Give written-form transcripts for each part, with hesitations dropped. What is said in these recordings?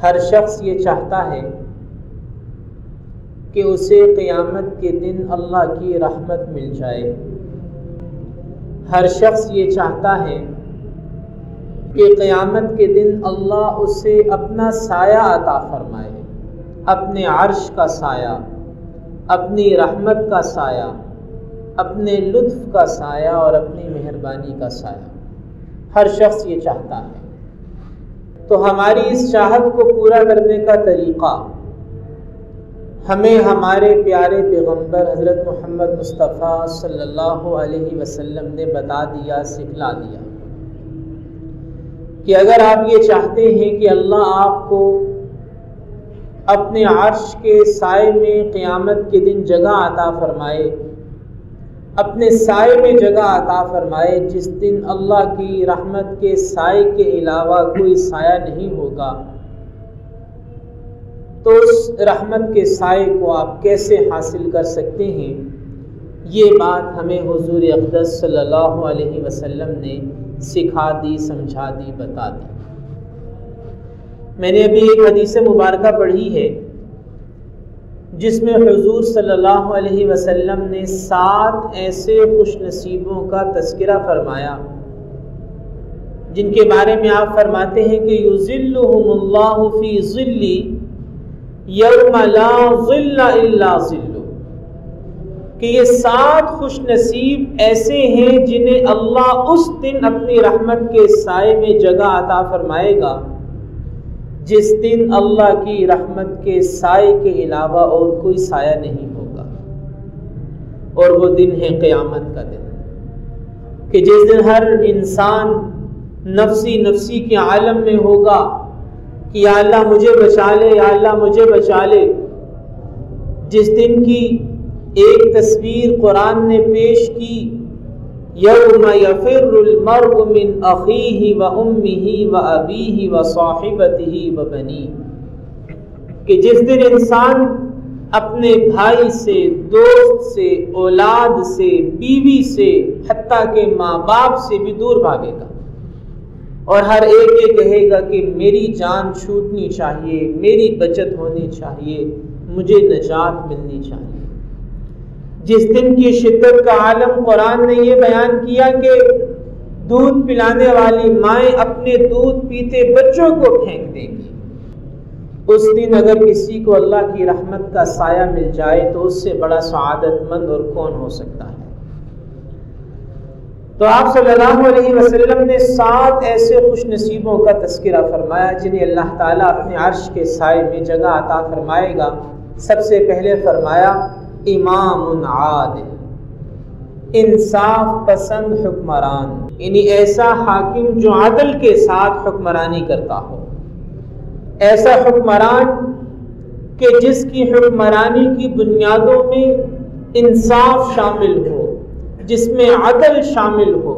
ہر شخص یہ چاہتا ہے کہ اسے قیامت کے دن اللہ کی رحمت مل جائے۔ ہر شخص یہ چاہتا ہے کہ قیامت کے دن اللہ اسے اپنا سایہ عطا فرمائے، اپنے عرش کا سایہ، اپنی رحمت کا سایہ، اپنے لطف کا سایہ اور اپنی مہربانی کا سایہ۔ ہر شخص یہ چاہتا ہے۔ تو ہماری اس چاہت کو پورا کرنے کا طریقہ ہمیں ہمارے پیارے پیغمبر حضرت محمد مصطفیٰ صلی اللہ علیہ وسلم نے بتا دیا، سکھلا دیا کہ اگر آپ یہ چاہتے ہیں کہ اللہ آپ کو اپنے عرش کے سائے میں قیامت کے دن جگہ عطا فرمائے، اپنے سائے میں جگہ عطا فرمائے جس دن اللہ کی رحمت کے سائے کے علاوہ کوئی سایہ نہیں ہوگا، تو اس رحمت کے سائے کو آپ کیسے حاصل کر سکتے ہیں؟ یہ بات ہمیں حضور اقدس صلی اللہ علیہ وسلم نے سکھا دی، سمجھا دی، بتا دی۔ میں نے ابھی ایک حدیث مبارکہ پڑھی ہے جس میں حضور صلی اللہ علیہ وسلم نے 7 ایسے خوش نصیبوں کا تذکرہ فرمایا جن کے بارے میں آپ فرماتے ہیں کہ یظلھم اللہ فی ظلہ یوم لا ظل الا ظلہ، کہ یہ 7 خوش نصیب ایسے ہیں جنہیں اللہ اس دن اپنی رحمت کے سائے میں جگہ عطا فرمائے گا جس دن اللہ کی رحمت کے سائے کے علاوہ اور کوئی سایہ نہیں ہوگا، اور وہ دن ہے قیامت کا دن، کہ جس دن ہر انسان نفسی نفسی کے عالم میں ہوگا کہ یا اللہ مجھے بچا لے، یا اللہ مجھے بچا لے۔ جس دن کی ایک تصویر قرآن نے پیش کی، یوم یفر المرء من اخیہ و امہ و ابیہ و صاحبتہ و بنیہ، کہ جس دن انسان اپنے بھائی سے، دوست سے، اولاد سے، بیوی سے، حتیٰ کہ ماں باپ سے بھی دور بھاگے گا، اور ہر ایک یہ کہے گا کہ میری جان چھوٹنی چاہیے، میری بچت ہونی چاہیے، مجھے نجات ملنی چاہیے۔ جس دن کی شدت کا عالم قرآن نے یہ بیان کیا کہ دودھ پلانے والی مائیں اپنے دودھ پیتے بچوں کو پھینک دیں گی۔ اس دن اگر کسی کو اللہ کی رحمت کا سایہ مل جائے تو اس سے بڑا سعادت مند اور کون ہو سکتا ہے؟ تو آپ صلی اللہ علیہ وسلم نے 7 ایسے خوش نصیبوں کا تذکرہ فرمایا جنہیں اللہ تعالیٰ اپنے عرش کے سائے میں جگہ عطا فرمائے گا۔ سب سے پہلے فرمایا امام عادل، انصاف پسند حکمران، یعنی ایسا حاکم جو عدل کے ساتھ حکمرانی کرتا ہو، ایسا حکمران کہ جس کی حکمرانی کی بنیادوں میں انصاف شامل ہو، جس میں عدل شامل ہو،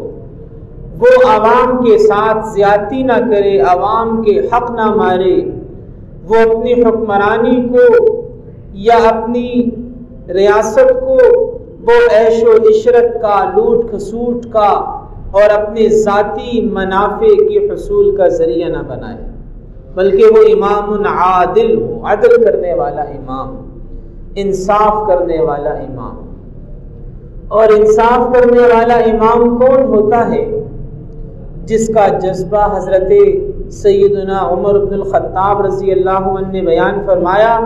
وہ عوام کے ساتھ زیادتی نہ کرے، عوام کے حق نہ مارے، وہ اپنی حکمرانی کو یا اپنی ریاست کو وہ عیش و عشرت کا، لوٹ کھسوٹ کا اور اپنے ذاتی منافع کے حصول کا ذریعہ نہ بنائے، بلکہ وہ امام عادل ہو، عدل کرنے والا امام، انصاف کرنے والا امام۔ اور انصاف کرنے والا امام کون ہوتا ہے؟ جس کا جذبہ حضرت سیدنا عمر بن الخطاب رضی اللہ عنہ نے بیان فرمایا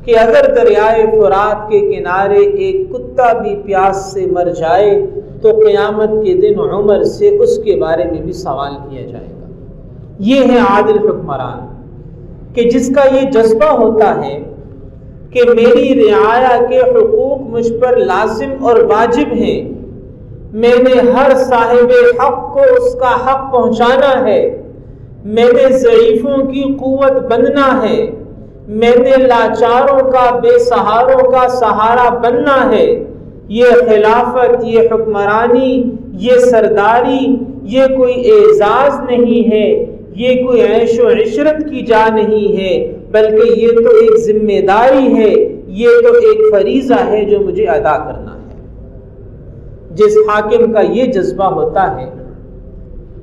کہ اگر دریائے فرات کے کنارے ایک کتا بھی پیاس سے مر جائے تو قیامت کے دن عمر سے اس کے بارے میں بھی سوال کیا جائے گا۔ یہ ہے عادل حکمران، کہ جس کا یہ جذبہ ہوتا ہے کہ میری رعایا کے حقوق مجھ پر لازم اور واجب ہیں، میں نے ہر صاحب حق کو اس کا حق پہنچانا ہے، میں نے ضعیفوں کی قوت بننا ہے، میں نے لاچاروں کا، بے سہاروں کا سہارا بننا ہے۔ یہ خلافت، یہ حکمرانی، یہ سرداری، یہ کوئی اعزاز نہیں ہے، یہ کوئی عیش و عشرت کی جا نہیں ہے، بلکہ یہ تو ایک ذمہ داری ہے، یہ تو ایک فریضہ ہے جو مجھے ادا کرنا ہے۔ جس حاکم کا یہ جذبہ ہوتا ہے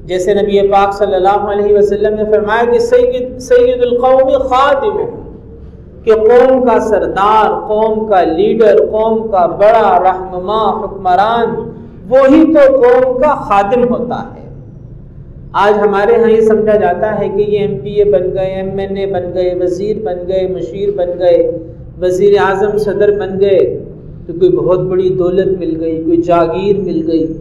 جیسے نبی پاک صلی اللہ علیہ وسلم نے فرمایا کہ سید القوم خادم، کہ قوم کا سردار، قوم کا لیڈر، قوم کا بڑا رہنما، حکمران، وہی تو قوم کا خادم ہوتا ہے۔ آج ہمارے ہاں یہ سمجھا جاتا ہے کہ یہ ایم پی اے بن گئے، ایم این اے بن گئے، وزیر بن گئے، مشیر بن گئے، وزیر اعظم، صدر بن گئے تو کوئی بہت بڑی دولت مل گئی، کوئی جاگیر مل گئی،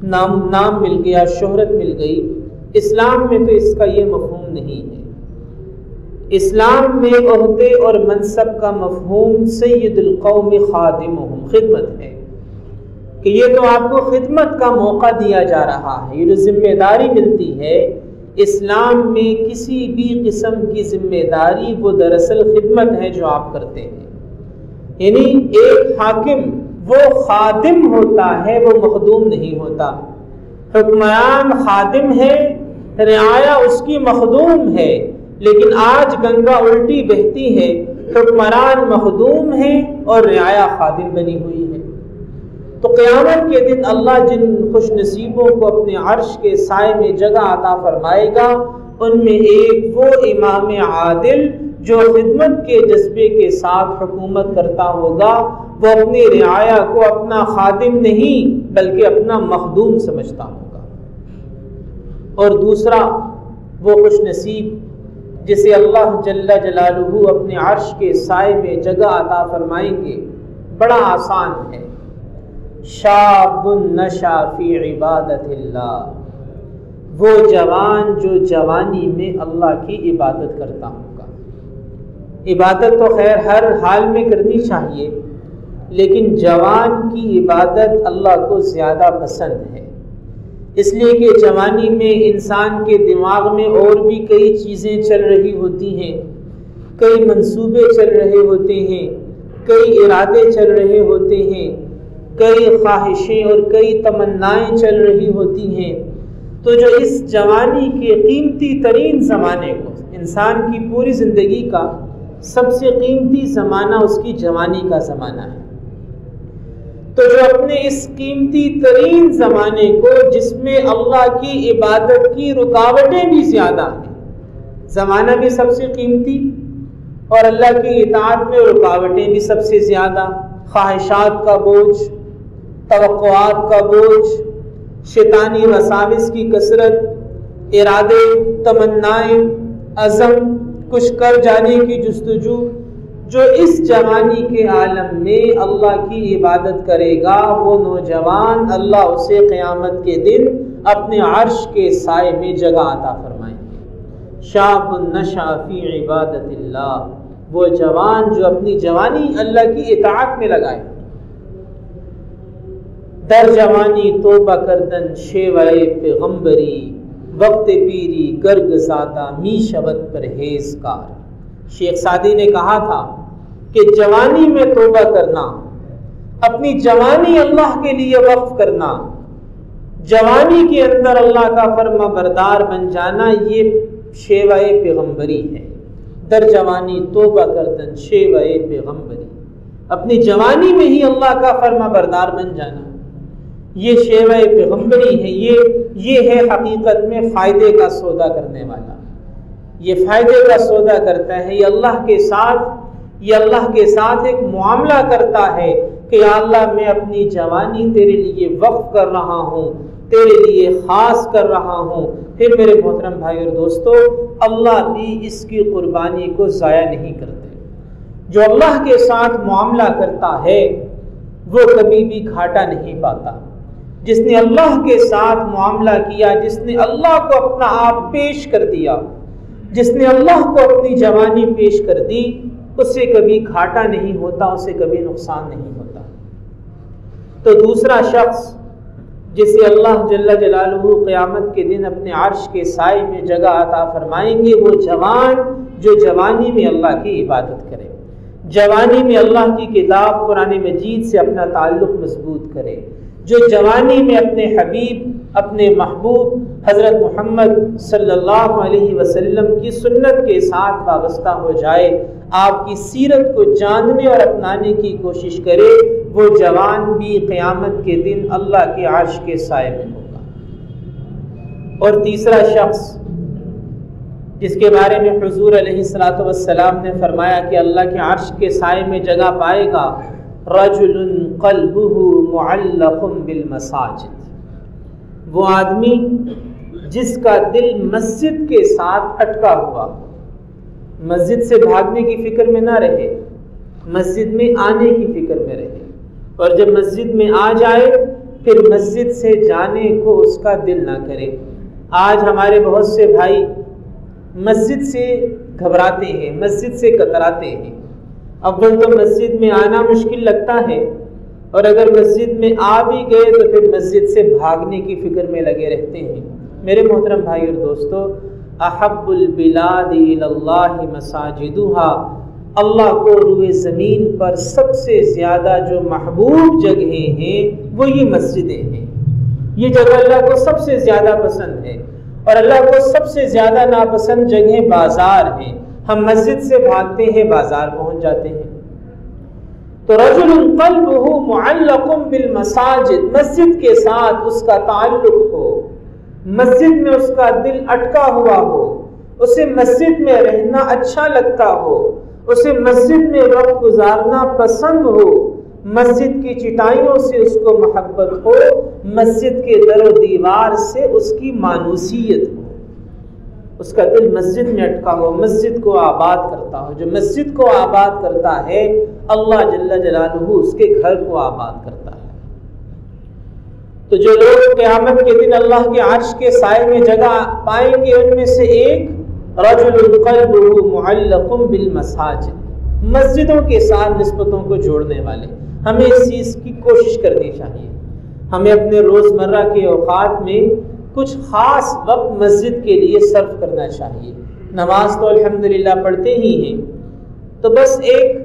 نام مل گیا، شہرت مل گئی۔ اسلام میں تو اس کا یہ مفہوم نہیں ہے۔ اسلام میں عہدے اور منصب کا مفہوم سید القوم خادمہم، خدمت ہے، کہ یہ تو آپ کو خدمت کا موقع دیا جا رہا ہے، یہ جو ذمہ داری ملتی ہے اسلام میں کسی بھی قسم کی ذمہ داری وہ دراصل خدمت ہے جو آپ کرتے ہیں۔ یعنی ایک حاکم وہ خادم ہوتا ہے، وہ مخدوم نہیں ہوتا۔ حکمران خادم ہے، رعایا اس کی مخدوم ہے، لیکن آج گنگا الٹی بہتی ہے، حکمران مخدوم ہے اور رعایا خادم بنی ہوئی ہے۔ تو قیامت کے دن اللہ جن خوش نصیبوں کو اپنے عرش کے سائے میں جگہ عطا فرمائے گا، ان میں ایک وہ امام عادل جو خدمت کے جذبے کے ساتھ حکومت کرتا ہوگا، وہ اپنی رعایا کو اپنا خادم نہیں بلکہ اپنا مخدوم سمجھتا ہوگا۔ اور دوسرا وہ خوش نصیب جسے اللہ جل جلالہ اپنے عرش کے سائے میں جگہ عطا فرمائیں گے، بڑا آسان ہے۔ شاب نشا فی عبادت اللہ، وہ جوان جو جوانی میں اللہ کی عبادت کرتا ہوگا۔ عبادت تو خیر ہر حال میں کرنی چاہیے، لیکن جوان کی عبادت اللہ کو زیادہ پسند ہے، اس لیے کہ جوانی میں انسان کے دماغ میں اور بھی کئی چیزیں چل رہی ہوتی ہیں، کئی منصوبے چل رہے ہوتے ہیں، کئی ارادے چل رہے ہوتے ہیں، کئی خواہشیں اور کئی تمنائیں چل رہی ہوتی ہیں۔ تو جو اس جوانی کے قیمتی ترین زمانے کو، انسان کی پوری زندگی کا سب سے قیمتی زمانہ اس کی جوانی کا زمانہ ہے، تو جو اپنے اس قیمتی ترین زمانے کو، جس میں اللہ کی عبادت کی رکاوٹیں بھی زیادہ ہیں، زمانہ بھی سب سے قیمتی اور اللہ کی اطاعت میں رکاوٹیں بھی سب سے زیادہ، خواہشات کا بوجھ، توقعات کا بوجھ، شیطانی وساوس کی کثرت، ارادے، تمنائیں، عزم، کچھ کر جانے کی جستجو، جو اس جوانی کے عالم میں اللہ کی عبادت کرے گا، وہ نوجوان اللہ اسے قیامت کے دن اپنے عرش کے سائے میں جگہ عطا فرمائیں گے۔ شاب نشا فی عبادت اللہ، وہ جوان جو اپنی جوانی اللہ کی اطاعت میں لگائے۔ در جوانی توبہ کردن شیوائے پیغمبری، وقت پیری گرگ زادہ می شود پرہیزگار۔ شیخ سعدی نے کہا تھا کہ جوانی میں توبہ کرنا، اپنی جوانی اللہ کے لیے وقف کرنا، جوانی کے اندر اللہ کا فرما بردار بن جانا، یہ شیوائے پیغمبری ہے۔ در جوانی توبہ کردن شیوائے پیغمبری، اپنی جوانی میں ہی اللہ کا فرما بردار بن جانا، یہ شیوہ پیغمبری ہے، یہ ہے حقیقت میں فائدے کا سودا کرنے والا۔ یہ فائدے کا سودا کرتا ہے، یہ اللہ کے ساتھ ایک معاملہ کرتا ہے کہ یا اللہ میں اپنی جوانی تیرے لیے وقف کر رہا ہوں، تیرے لیے خاص کر رہا ہوں۔ پھر میرے محترم بھائی اور دوستو، اللہ بھی اس کی قربانی کو ضائع نہیں کرتے۔ جو اللہ کے ساتھ معاملہ کرتا ہے وہ کبھی بھی گھاٹا نہیں پاتا۔ جس نے اللہ کے ساتھ معاملہ کیا، جس نے اللہ کو اپنا آپ پیش کر دیا، جس نے اللہ کو اپنی جوانی پیش کر دی، اسے کبھی گھاٹا نہیں ہوتا، اسے کبھی نقصان نہیں ہوتا۔ تو دوسرا شخص جسے اللہ جل جلالہ قیامت کے دن اپنے عرش کے سائے میں جگہ عطا فرمائیں گے، وہ جوان جو جوانی میں اللہ کی عبادت کرے، جوانی میں اللہ کی کتاب قرآن مجید سے اپنا تعلق مضبوط کرے، جو جوانی میں اپنے حبیب، اپنے محبوب حضرت محمد صلی اللہ علیہ وسلم کی سنت کے ساتھ وابستہ ہو جائے، آپ کی سیرت کو جاننے اور اپنانے کی کوشش کرے، وہ جوان بھی قیامت کے دن اللہ کے عرش کے سائے میں ہوگا۔ اور تیسرا شخص جس کے بارے میں حضور علیہ الصلوۃ والسلام نے فرمایا کہ اللہ کے عرش کے سائے میں جگہ پائے گا، رجل قلبہ معلق بالمساجد، وہ آدمی جس کا دل مسجد کے ساتھ اٹکا ہوا، مسجد سے بھاگنے کی فکر میں نہ رہے، مسجد میں آنے کی فکر میں رہے، اور جب مسجد میں آ جائے پھر مسجد سے جانے کو اس کا دل نہ کرے۔ آج ہمارے بہت سے بھائی مسجد سے گھبراتے ہیں، مسجد سے کتراتے ہیں۔ اول تو مسجد میں آنا مشکل لگتا ہے، اور اگر مسجد میں آ بھی گئے تو پھر مسجد سے بھاگنے کی فکر میں لگے رہتے ہیں۔ میرے محترم بھائی اور دوستو، احب البلاد الی اللہ مساجدھا، اللہ کو روئے زمین پر سب سے زیادہ جو محبوب جگہیں ہیں وہ یہ مسجدیں ہیں۔ یہ جگہ اللہ کو سب سے زیادہ پسند ہے، اور اللہ کو سب سے زیادہ ناپسند جگہیں بازار ہیں۔ ہم مسجد سے بھاگتے ہیں، بازار پہنچ جاتے ہیں۔ تو رجل قلبہ معلق بالمساجد، مسجد کے ساتھ اس کا تعلق ہو، مسجد میں اس کا دل اٹکا ہوا ہو، اسے مسجد میں رہنا اچھا لگتا ہو، اسے مسجد میں وقت گزارنا پسند ہو، مسجد کی چٹائیوں سے اس کو محبت ہو، مسجد کے در و دیوار سے اس کی مانوسیت ہو، اس کا دل مسجد میں اٹکا ہو، مسجد کو آباد کرتا ہو۔ جو مسجد کو آباد کرتا ہے اللہ جل جلالہ اس کے گھر کو آباد کرتا ہے۔ تو جو لوگ قیامت کے دن اللہ کے عرش کے سائے میں جگہ پائیں گے ان میں سے ایک رجل قلبہ معلق بالمساجد، مسجدوں کے ساتھ نسبتوں کو جوڑنے والے۔ ہمیں اس چیز کی کوشش کرنی چاہیے، ہمیں اپنے روزمرہ کے اوقات میں کچھ خاص وقت مسجد کے لیے صرف کرنا چاہیے۔ نماز تو الحمدللہ پڑھتے ہی ہیں، تو بس ایک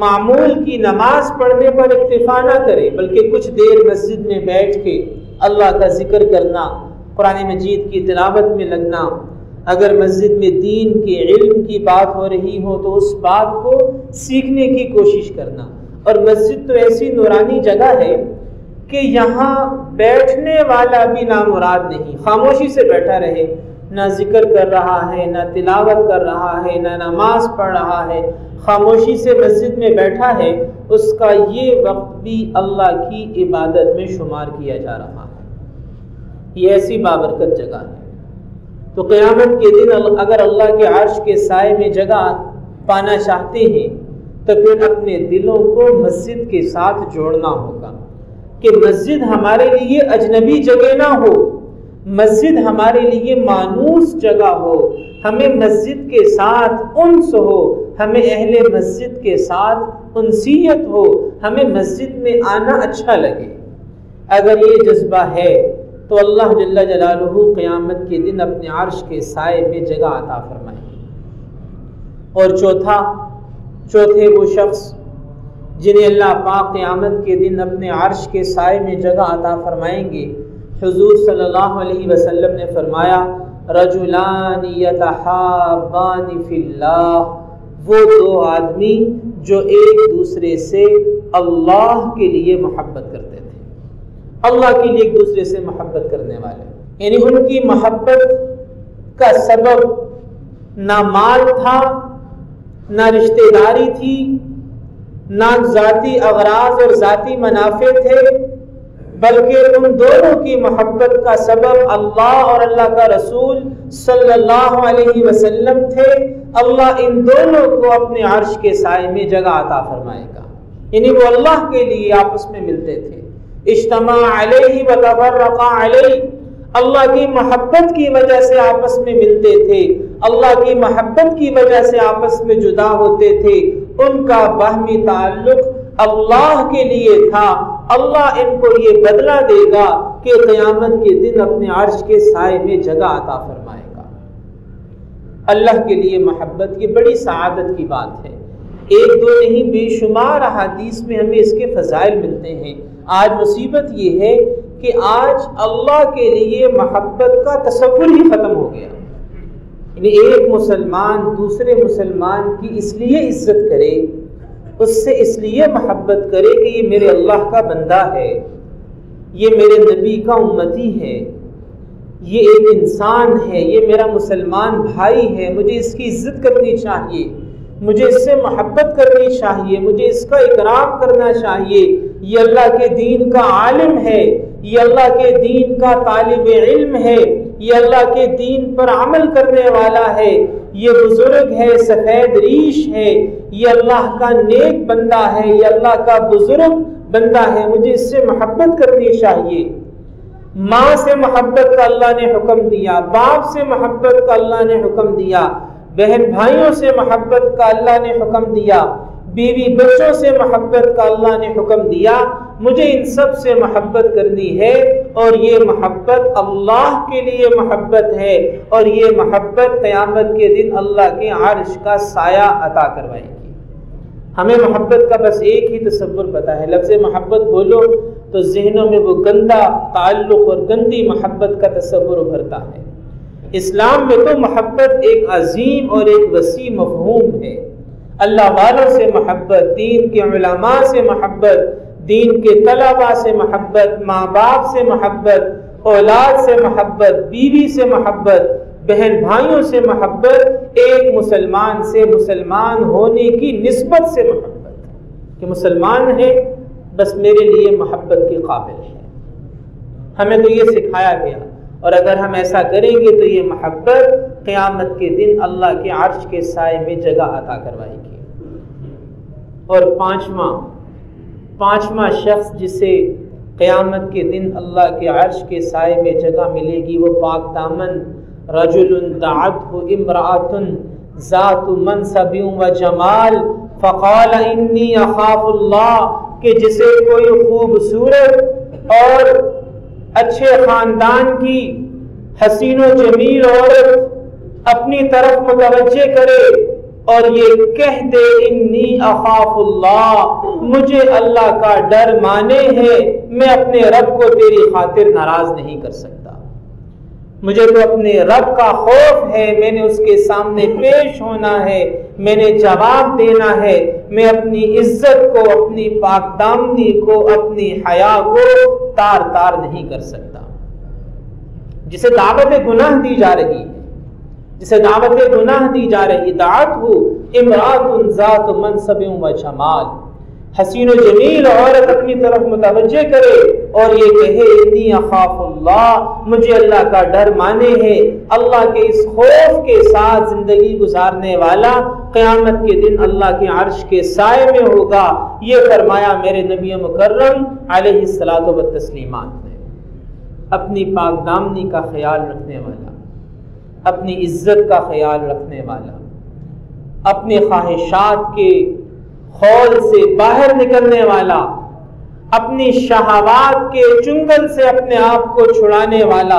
معمول کی نماز پڑھنے پر اکتفا نہ کریں، بلکہ کچھ دیر مسجد میں بیٹھ کے اللہ کا ذکر کرنا، قرآن مجید کی تلاوت میں لگنا، اگر مسجد میں دین کے علم کی بات ہو رہی ہو تو اس بات کو سیکھنے کی کوشش کرنا۔ اور مسجد تو ایسی نورانی جگہ ہے کہ یہاں بیٹھنے والا بھی نامراد نہیں، خاموشی سے بیٹھا رہے، نہ ذکر کر رہا ہے، نہ تلاوت کر رہا ہے، نہ نماز پڑھ رہا ہے، خاموشی سے مسجد میں بیٹھا ہے، اس کا یہ وقت بھی اللہ کی عبادت میں شمار کیا جا رہا ہے۔ یہ ایسی بابرکت جگہ ہے۔ تو قیامت کے دن اگر اللہ کے عرش کے سائے میں جگہ پانا چاہتے ہیں تو پھر اپنے دلوں کو مسجد کے ساتھ جوڑنا ہوگا، کہ مسجد ہمارے لیے اجنبی جگہ نہ ہو، مسجد ہمارے لیے مانوس جگہ ہو، ہمیں مسجد کے ساتھ انس ہو، ہمیں اہل مسجد کے ساتھ انسیت ہو، ہمیں مسجد میں آنا اچھا لگے۔ اگر یہ جذبہ ہے تو اللہ جل جلالہ قیامت کے دن اپنے عرش کے سائے میں جگہ عطا فرمائیں گے۔ اور چوتھے وہ شخص جنہیں اللہ پاک قیامت کے دن اپنے عرش کے سائے میں جگہ عطا فرمائیں گے، حضور صلی اللہ علیہ وسلم نے فرمایا رجلان یتحابان فی اللہ، وہ دو آدمی جو ایک دوسرے سے اللہ کے لیے محبت کرتے تھے، اللہ کے لیے ایک دوسرے سے محبت کرنے والے، یعنی ان کی محبت کا سبب نہ مال تھا، نہ رشتہ داری تھی، نہ ذاتی اغراض اور ذاتی منافع تھے، بلکہ ان دونوں کی محبت کا سبب اللہ اور اللہ کا رسول صلی اللہ علیہ وسلم تھے۔ اللہ ان دونوں کو اپنے عرش کے سائے میں جگہ عطا فرمائے گا، یعنی وہ اللہ کے لیے آپس میں ملتے تھے۔ اجتماع علیہ وتفرقا علیہ، اللہ کی محبت کی وجہ سے آپس میں ملتے تھے، اللہ کی محبت کی وجہ سے آپس میں جدا ہوتے تھے، ان کا باہمی تعلق اللہ کے لیے تھا۔ اللہ ان کو یہ بدلہ دے گا کہ قیامت کے دن اپنے عرش کے سائے میں جگہ عطا فرمائے گا۔ اللہ کے لیے محبت یہ بڑی سعادت کی بات ہے، ایک دو نہیں بے شمار احادیث میں ہمیں اس کے فضائل ملتے ہیں۔ آج مصیبت یہ ہے کہ آج اللہ کے لیے محبت کا تصور ہی ختم ہو گیا، یعنی ایک مسلمان دوسرے مسلمان کی اس لیے عزت کرے، اس سے اس لیے محبت کرے کہ یہ میرے اللہ کا بندہ ہے، یہ میرے نبی کا امتی ہے، یہ ایک انسان ہے، یہ میرا مسلمان بھائی ہے، مجھے اس کی عزت کرنی چاہیے، مجھے اس سے محبت کرنی چاہیے، مجھے اس کا اکرام کرنا چاہیے، یہ اللہ کے دین کا عالم ہے، یہ اللہ کے دین کا طالب علم ہے، یہ اللہ کے دین پر عمل کرنے والا ہے، یہ بزرگ ہے، سفید ریش ہے، یہ اللہ کا نیک بندہ ہے، یہ اللہ کا بزرگ بندہ ہے، مجھے اس سے محبت کرنی چاہیے۔ ماں سے محبت کا اللہ نے حکم دیا، باپ سے محبت کا اللہ نے حکم دیا، بہن بھائیوں سے محبت کا اللہ نے حکم دیا، بیوی بچوں سے محبت کا اللہ نے حکم دیا، مجھے ان سب سے محبت کرنی ہے، اور یہ محبت اللہ کے لیے محبت ہے، اور یہ محبت قیامت کے دن اللہ کے عرش کا سایہ عطا کروائے گی۔ ہمیں محبت کا بس ایک ہی تصور پتا ہے، لفظ محبت بولو تو ذہنوں میں وہ گندا تعلق اور گندی محبت کا تصور ابھرتا ہے۔ اسلام میں تو محبت ایک عظیم اور ایک وسیع مفہوم ہے۔ اللہ والوں سے محبت، دین کے علماء سے محبت، دین کے طلباء سے محبت، ماں باپ سے محبت، اولاد سے محبت، بیوی سے محبت، بہن بھائیوں سے محبت، ایک مسلمان سے مسلمان ہونے کی نسبت سے محبت کہ مسلمان ہے بس میرے لیے محبت کے قابل ہے۔ ہمیں تو یہ سکھایا گیا، اور اگر ہم ایسا کریں گے تو یہ محبت قیامت کے دن اللہ کے عرش کے سائے میں جگہ عطا کروائے گی۔ اور پانچواں شخص جسے قیامت کے دن اللہ کے عرش کے سائے میں جگہ ملے گی، وہ پاک دامن رجل دعته امرأة ذات منصب و جمال فقال انی اخاف اللہ، کہ جسے کوئی خوبصورت اور اچھے خاندان کی حسین و جمیل عورت اپنی طرف متوجہ کرے اور یہ کہہ دے انی اخاف اللہ، مجھے اللہ کا ڈر مانے ہے، میں اپنے رب کو تیری خاطر ناراض نہیں کر سکتا، مجھے تو اپنے رب کا خوف ہے، میں نے اس کے سامنے پیش ہونا ہے، میں نے جواب دینا ہے، میں اپنی عزت کو، اپنی پاک دامنی کو، اپنی حیا کو تار تار نہیں کر سکتا۔ جسے دعوت گناہ دی جا رہی ہے، جسے دعوت گناہ دی جا رہی، دعوت امرأۃ ذات منصب و جمال، حسین و جمیل عورت اپنی طرف متوجہ کرے اور یہ کہے انی اخاف اللہ، مجھے اللہ کا ڈر مانے ہے، اللہ کے اس خوف کے ساتھ زندگی گزارنے والا قیامت کے دن اللہ کے عرش کے سائے میں ہوگا۔ یہ فرمایا میرے نبی مکرم علیہ الصلاۃ والتسلیمات نے۔ اپنی پاک دامنی کا خیال رکھنے والا، اپنی عزت کا خیال رکھنے والا، اپنی خواہشات کے خول سے باہر نکلنے والا، اپنی شہوات کے چنگل سے اپنے آپ کو چھڑانے والا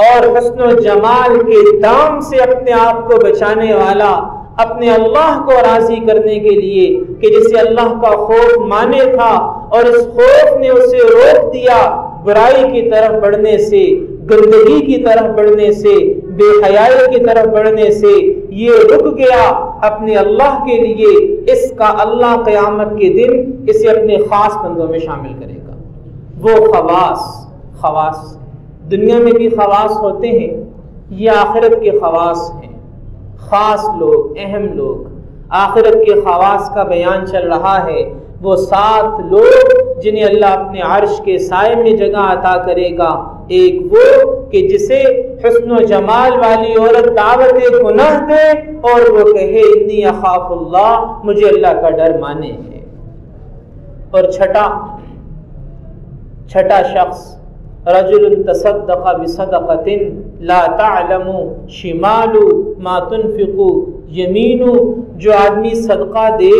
اور حسن و جمال کے دام سے اپنے آپ کو بچانے والا، اپنے اللہ کو راضی کرنے کے لیے کہ جسے اللہ کا خوف مانے تھا اور اس خوف نے اسے روک دیا برائی کی طرف بڑھنے سے، گندگی کی طرف بڑھنے سے، بے حیائی کی طرف بڑھنے سے، یہ رک گیا اپنے اللہ کے لیے، اس کا اللہ قیامت کے دن اسے اپنے خاص بندوں میں شامل کرے گا۔ وہ خواص دنیا میں بھی خواص ہوتے ہیں، یہ آخرت کے خواص ہیں، خاص لوگ، اہم لوگ، آخرت کے خواص کا بیان چل رہا ہے۔ وہ 7 لوگ جنہیں اللہ اپنے عرش کے سائے میں جگہ عطا کرے گا۔ ایک وہ کہ جسے حسن و جمال والی عورت دعوت گناہ دے اور وہ کہے انی اخاف اللہ، مجھے اللہ کا ڈر مانے ہے۔ اور چھٹا شخص رجل تصدق بصدقۃ لا تعلم شمال ما تنفق یمین، جو آدمی صدقہ دے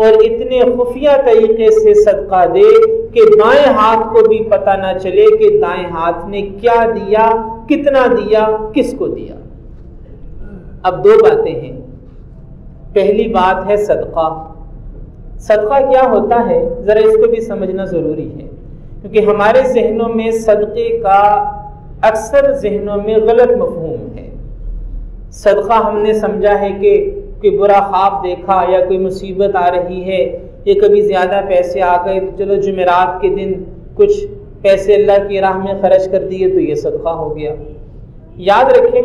اور اتنے خفیہ طریقے سے صدقہ دے کہ بائیں ہاتھ کو بھی پتہ نہ چلے کہ دائیں ہاتھ نے کیا دیا، کتنا دیا، کس کو دیا۔ اب 2 باتیں ہیں۔ پہلی بات ہے صدقہ۔ صدقہ کیا ہوتا ہے ذرا اس کو بھی سمجھنا ضروری ہے، کیونکہ ہمارے ذہنوں میں صدقے کا اکثر ذہنوں میں غلط مفہوم ہے۔ صدقہ ہم نے سمجھا ہے کہ کوئی برا خواب دیکھا یا کوئی مصیبت آ رہی ہے یا کبھی زیادہ پیسے آ گئے تو چلو جمعرات کے دن کچھ پیسے اللہ کی راہ میں خرچ کر دیے تو یہ صدقہ ہو گیا۔ یاد رکھیں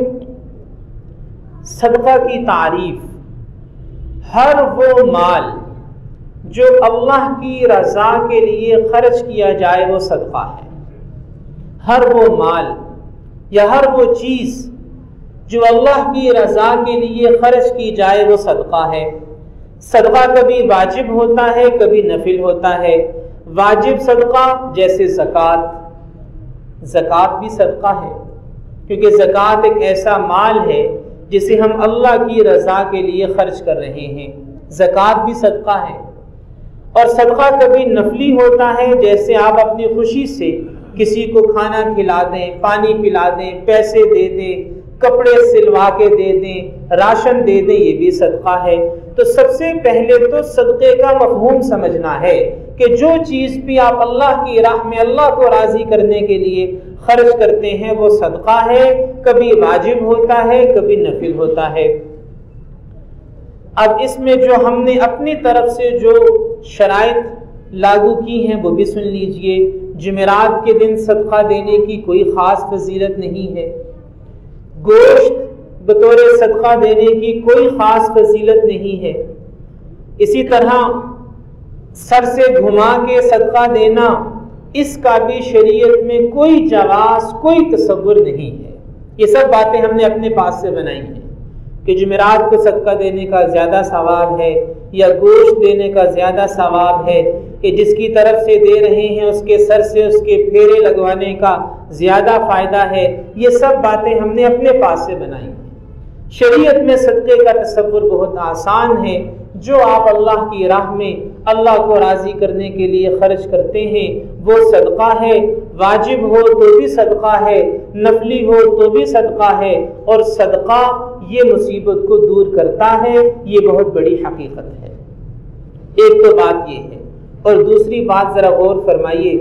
صدقہ کی تعریف ہر وہ مال جو اللہ کی رضا کے لیے خرچ کیا جائے وہ صدقہ ہے۔ ہر وہ مال یا ہر وہ چیز جو اللہ کی رضا کے لیے خرچ کی جائے وہ صدقہ ہے۔ صدقہ کبھی واجب ہوتا ہے کبھی نفل ہوتا ہے۔ واجب صدقہ جیسے زکوٰۃ، زکوٰۃ بھی صدقہ ہے کیونکہ زکوٰۃ ایک ایسا مال ہے جسے ہم اللہ کی رضا کے لیے خرچ کر رہے ہیں، زکوٰۃ بھی صدقہ ہے۔ اور صدقہ کبھی نفلی ہوتا ہے، جیسے آپ اپنی خوشی سے کسی کو کھانا کھلا دیں، پانی پلا دیں، پیسے دے دیں، کپڑے سلوا کے دے دیں، راشن دے دیں، یہ بھی صدقہ ہے۔ تو سب سے پہلے تو صدقے کا مفہوم سمجھنا ہے کہ جو چیز بھی آپ اللہ کی راہ میں اللہ کو راضی کرنے کے لیے خرچ کرتے ہیں وہ صدقہ ہے، کبھی واجب ہوتا ہے کبھی نفل ہوتا ہے۔ اب اس میں جو ہم نے اپنی طرف سے جو شرائط لاگو کی ہیں وہ بھی سن لیجئے۔ جمعرات کے دن صدقہ دینے کی کوئی خاص فضیلت نہیں ہے، گوشت بطور صدقہ دینے کی کوئی خاص فضیلت نہیں ہے، اسی طرح سر سے گھما کے صدقہ دینا اس کا بھی شریعت میں کوئی جواز کوئی تصور نہیں ہے۔ یہ سب باتیں ہم نے اپنے پاس سے بنائی ہیں کہ جمعرات کو صدقہ دینے کا زیادہ ثواب ہے یا گوشت دینے کا زیادہ ثواب ہے، کہ جس کی طرف سے دے رہے ہیں اس کے سر سے اس کے پھیرے لگوانے کا زیادہ فائدہ ہے۔ یہ سب باتیں ہم نے اپنے پاس سے بنائی ہیں۔ شریعت میں صدقے کا تصور بہت آسان ہے، جو آپ اللہ کی راہ میں اللہ کو راضی کرنے کے لیے خرچ کرتے ہیں وہ صدقہ ہے، واجب ہو تو بھی صدقہ ہے، نفلی ہو تو بھی صدقہ ہے، اور صدقہ یہ مصیبت کو دور کرتا ہے، یہ بہت بڑی حقیقت ہے۔ ایک تو بات یہ ہے، اور دوسری بات ذرا غور فرمائیے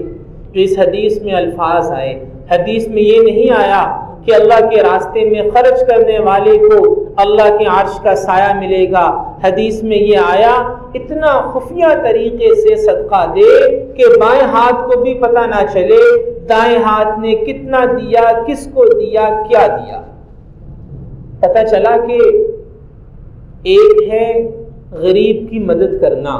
جو اس حدیث میں الفاظ آئے، حدیث میں یہ نہیں آیا کہ اللہ کے راستے میں خرچ کرنے والے کو اللہ کے عرش کا سایہ ملے گا، حدیث میں یہ آیا اتنا خفیہ طریقے سے صدقہ دے کہ بائیں ہاتھ کو بھی پتہ نہ چلے دائیں ہاتھ نے کتنا دیا، کس کو دیا، کیا دیا۔ پتہ چلا کہ ایک ہے غریب کی مدد کرنا،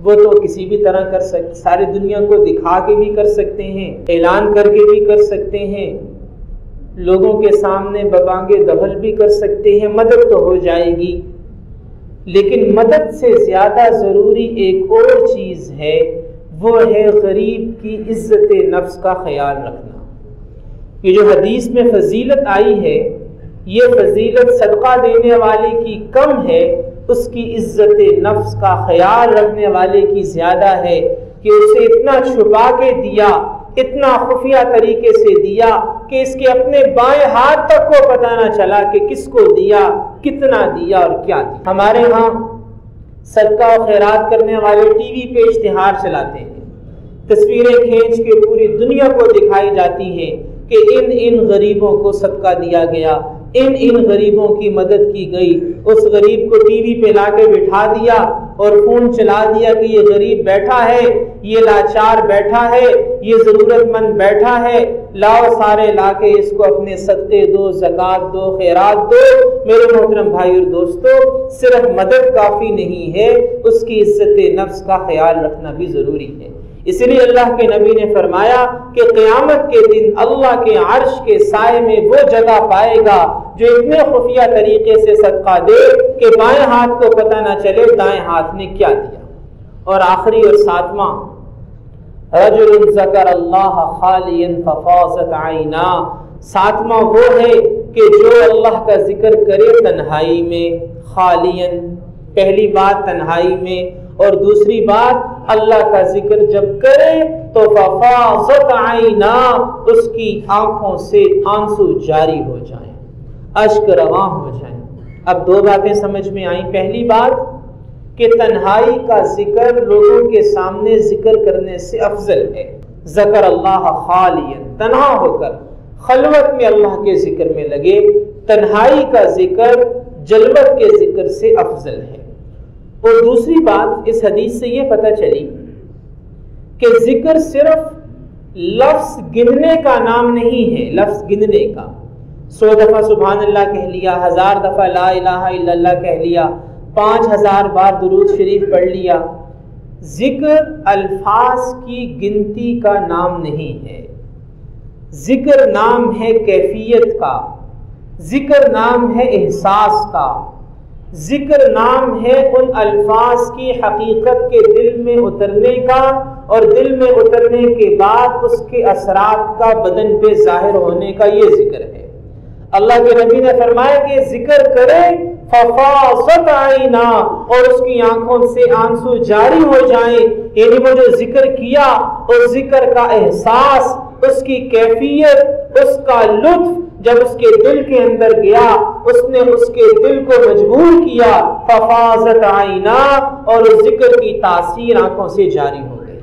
وہ تو کسی بھی طرح کر سکتے، ساری دنیا کو دکھا کے بھی کر سکتے ہیں، اعلان کر کے بھی کر سکتے ہیں، لوگوں کے سامنے ببانگے دہل بھی کر سکتے ہیں، مدد تو ہو جائے گی۔ لیکن مدد سے زیادہ ضروری ایک اور چیز ہے، وہ ہے غریب کی عزت نفس کا خیال رکھنا۔ یہ جو حدیث میں فضیلت آئی ہے، یہ فضیلت صدقہ دینے والے کی کم ہے، اس کی عزت نفس کا خیال رکھنے والے کی زیادہ ہے، کہ اسے اتنا چھپا کے دیا، اتنا خفیہ طریقے سے دیا کہ اس کے اپنے بائیں ہاتھ تک کو پتہ نہ چلا کہ کس کو دیا، کتنا دیا اور کیا دیا۔ ہمارے ہاں صدقہ و خیرات کرنے والے ٹی وی پہ اشتہار چلاتے ہیں، تصویریں کھینچ کے پوری دنیا کو دکھائی جاتی ہیں کہ ان غریبوں کو صدقہ دیا گیا، ان غریبوں کی مدد کی گئی۔ اس غریب کو ٹی وی پہ لا کے بٹھا دیا اور فون چلا دیا کہ یہ غریب بیٹھا ہے، یہ لاچار بیٹھا ہے، یہ ضرورت مند بیٹھا ہے، لاؤ سارے لا کے اس کو اپنے صدقے دو، زکوٰۃ دو، خیرات دو۔ میرے محترم بھائی اور دوستو، صرف مدد کافی نہیں ہے، اس کی عزت نفس کا خیال رکھنا بھی ضروری ہے۔ اس لیے اللہ کے نبی نے فرمایا کہ قیامت کے دن اللہ کے عرش کے سائے میں وہ جگہ پائے گا جو اتنے خفیہ طریقے سے صدقہ دے کہ بائیں ہاتھ کو پتہ نہ چلے دائیں ہاتھ نے کیا دیا۔ اور آخری اور ساتواں، رجل ذکر اللہ خالیا ففاضت عینا، ساتواں وہ ہے کہ جو اللہ کا ذکر کرے تنہائی میں، خالیا، پہلی بات تنہائی میں، اور دوسری بات اللہ کا ذکر جب کرے تو ففاضت عینا، اس کی آنکھوں سے آنسو جاری ہو جائیں، اشک رواں ہو جائیں۔ اب دو باتیں سمجھ میں آئیں۔ پہلی بات کہ تنہائی کا ذکر لوگوں کے سامنے ذکر کرنے سے افضل ہے۔ ذکر اللہ خالیا، تنہا ہو کر خلوت میں اللہ کے ذکر میں لگے، تنہائی کا ذکر جلوت کے ذکر سے افضل ہے۔ اور دوسری بات، اس حدیث سے یہ پتہ چلی کہ ذکر صرف لفظ گننے کا نام نہیں ہے، لفظ گننے کا 100 دفعہ سبحان اللہ کہہ لیا، 1000 دفعہ لا الہ الا اللہ کہہ لیا، 5000 بار درود شریف پڑھ لیا، ذکر الفاظ کی گنتی کا نام نہیں ہے۔ ذکر نام ہے کیفیت کا، ذکر نام ہے احساس کا، ذکر نام ہے ان الفاظ کی حقیقت کے دل میں اترنے کا، اور دل میں اترنے کے بعد اس کے اثرات کا بدن پہ ظاہر ہونے کا، یہ ذکر ہے۔ اللہ کے نبی نے فرمایا کہ ذکر کرے ففاضت عینا، اور اس کی آنکھوں سے آنسو جاری ہو جائیں، یعنی وہ جو ذکر کیا اور ذکر کا احساس، اس کی کیفیت، اس کا لطف جب اس کے دل کے اندر گیا، اس نے اس کے دل کو مجبور کیا، ففاضت عینا، اور اس ذکر کی تاثیر آنکھوں سے جاری ہو گئی۔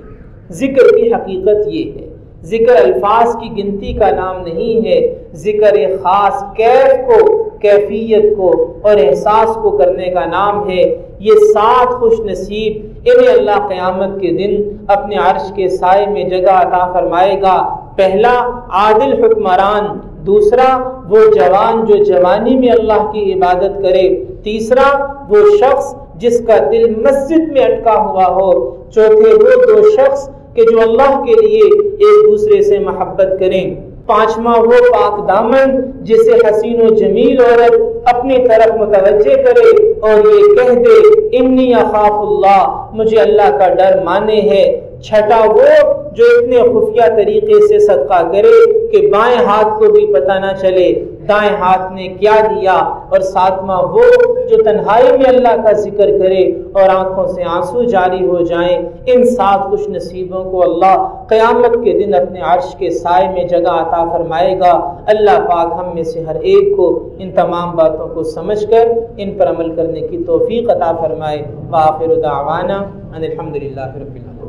ذکر کی حقیقت یہ ہے، ذکر الفاظ کی گنتی کا نام نہیں ہے، ذکر خاص کیف کو، کیفیت کو اور احساس کو کرنے کا نام ہے۔ یہ 7 خوش نصیب انہیں اللہ قیامت کے دن اپنے عرش کے سائے میں جگہ عطا فرمائے گا۔ پہلا عادل حکمران، دوسرا وہ جوان جو جوانی میں اللہ کی عبادت کرے، تیسرا وہ شخص جس کا دل مسجد میں اٹکا ہوا ہو، چوتھے وہ 2 شخص کہ جو اللہ کے لیے ایک دوسرے سے محبت کریں، پانچواں وہ پاک دامن جسے حسین و جمیل عورت اپنی طرف متوجہ کرے اور یہ کہہ دے انی اخاف اللہ، مجھے اللہ کا ڈر مانے ہے۔ چھٹا وہ جو اتنے خفیہ طریقے سے صدقہ کرے کہ بائیں ہاتھ کو بھی پتہ نہ چلے دائیں ہاتھ نے کیا دیا، اور ساتواں وہ جو تنہائی میں اللہ کا ذکر کرے اور آنکھوں سے آنسو جاری ہو جائیں۔ ان 7 خوش نصیبوں کو اللہ قیامت کے دن اپنے عرش کے سائے میں جگہ عطا فرمائے گا۔ اللہ پاک ہم میں سے ہر ایک کو ان تمام باتوں کو سمجھ کر ان پر عمل کرنے کی توفیق عطا فرمائے۔ وآخر دعوانا ان الحمدللہ رب العالمین۔